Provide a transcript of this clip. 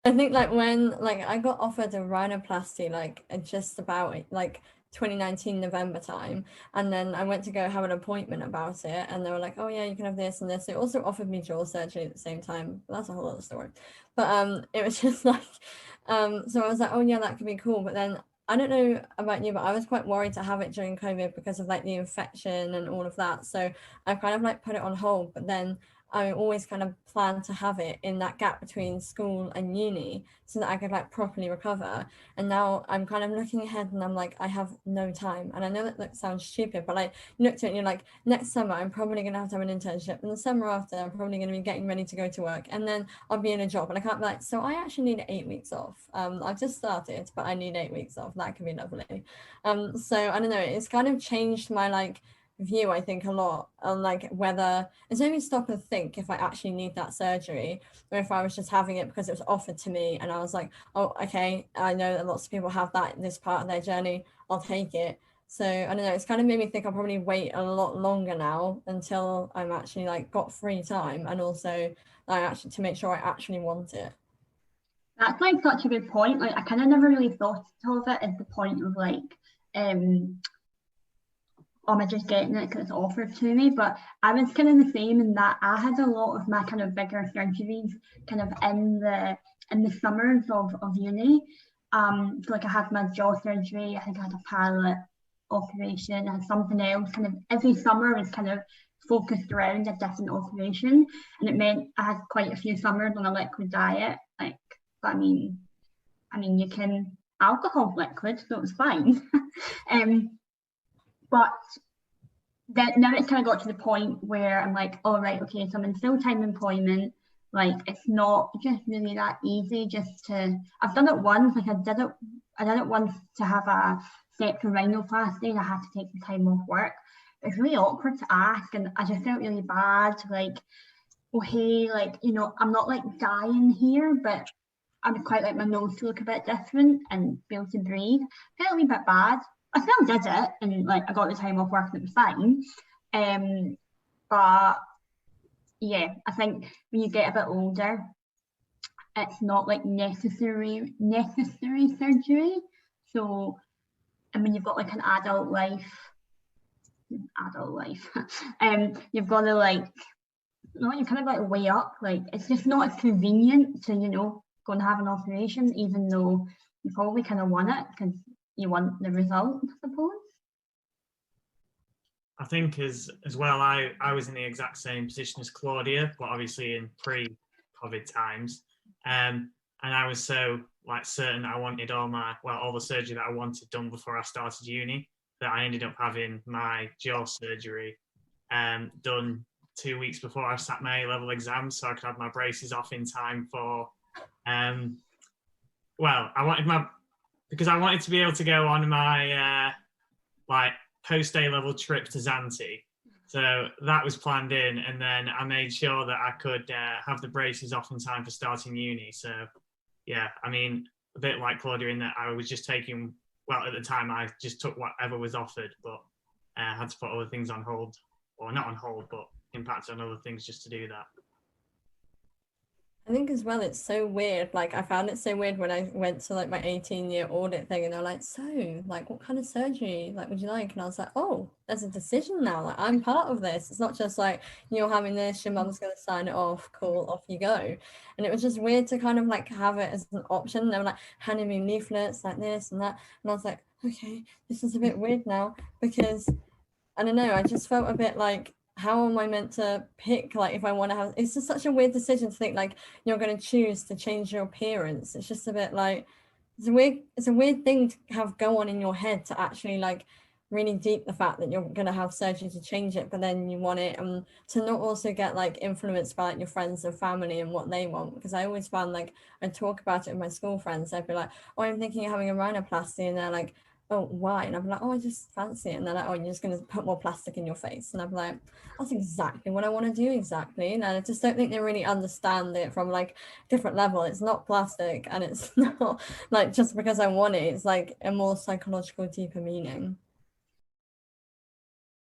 I think like when like I got offered a rhinoplasty like just about like 2019 November time, and then I went to go have an appointment about it, and they were like, oh yeah, you can have this and this. They also offered me jaw surgery at the same time, but that's a whole other story. But it was just like so I was like, oh yeah, that could be cool. But then I don't know about you, but I was quite worried to have it during COVID because of like the infection and all of that. So I kind of like put it on hold. But then I always kind of planned to have it in that gap between school and uni so that I could like properly recover. And now I'm kind of looking ahead and I'm like, I have no time. And I know that sounds stupid, but like you looked at it and you're like, next summer I'm probably gonna have to have an internship. And the summer after I'm probably gonna be getting ready to go to work. And then I'll be in a job and I can't be like, so I actually need 8 weeks off. I've just started, but I need 8 weeks off. That could be lovely. So I don't know, it's kind of changed my like view, I think, a lot on like whether it's made me stop and think if I actually need that surgery or if I was just having it because it was offered to me and I was like, oh, okay, I know that lots of people have that in this part of their journey, I'll take it. So I don't know, it's kind of made me think I'll probably wait a lot longer now until I'm actually like got free time and also like actually to make sure I actually want it. That's like such a good point. Like I kind of never really thought of it as the point of like, um, oh, am I just getting it because it's offered to me? But I was kind of the same in that I had a lot of my kind of bigger surgeries kind of in the summers of uni. So like I had my jaw surgery, I think I had a palate operation, I had something else. Kind of every summer was kind of focused around a different operation, and it meant I had quite a few summers on a liquid diet. Like, but you can alcohol liquid, so it was fine. But that now it's kind of got to the point where I'm like, all right, okay, so I'm in full-time employment. Like it's not just really that easy just to I've done it once, like I did it once to have a septal rhinoplasty and I had to take the time off work. It's really awkward to ask and I just felt really bad, like, oh hey, like, I'm not like dying here, but I would quite like my nose to look a bit different and be able to breathe. I felt a wee bit bad. I still did it and like I got the time off work and it was fine. But yeah, I think when you get a bit older, it's not like necessary surgery. So I mean you've got like an adult life. You've got to like no, you kind of like weigh up. Like it's just not as convenient to, go and have an operation, even though you probably kind of want it because you want the result, I suppose. I think as well, I was in the exact same position as Claudia, but obviously in pre-COVID times. And I was so like certain that I wanted all the surgery that I wanted done before I started uni, that I ended up having my jaw surgery done 2 weeks before I sat my A-level exams, so I could have my braces off in time for because I wanted to be able to go on my like post A-level trip to Zante. So that was planned in, and then I made sure that I could have the braces off in time for starting uni. So yeah, I mean, a bit like Claudia in that I was just taking, well, at the time I just took whatever was offered, but I had to put other things on hold, or not on hold, but impact on other things just to do that. I think as well, it's so weird. Like I found it so weird when I went to like my 18-year audit thing and they're like, so like what kind of surgery like would you like? And I was like, oh, there's a decision now. Like I'm part of this. It's not just like you're having this, your mum's gonna sign it off, cool, off you go. And it was just weird to kind of like have it as an option. They were like handing me leaflets like this and that. And I was like, okay, this is a bit weird now because I don't know, I just felt a bit like how am I meant to pick like if I want to have it's just such a weird decision to think like you're going to choose to change your appearance. It's just a bit like it's a weird thing to have go on in your head to actually like really deep the fact that you're going to have surgery to change it, but then you want it and to not also get like influenced by like your friends and family and what they want, because I always found like I talk about it with my school friends. I'd be like, oh, I'm thinking of having a rhinoplasty, and they're like, oh, why? And I'm like, oh, I just fancy it. And they're like, oh, you're just going to put more plastic in your face. And I'm like, that's exactly what I want to do, exactly. And I just don't think they really understand it from like different level. It's not plastic and it's not like just because I want it. It's like a more psychological, deeper meaning.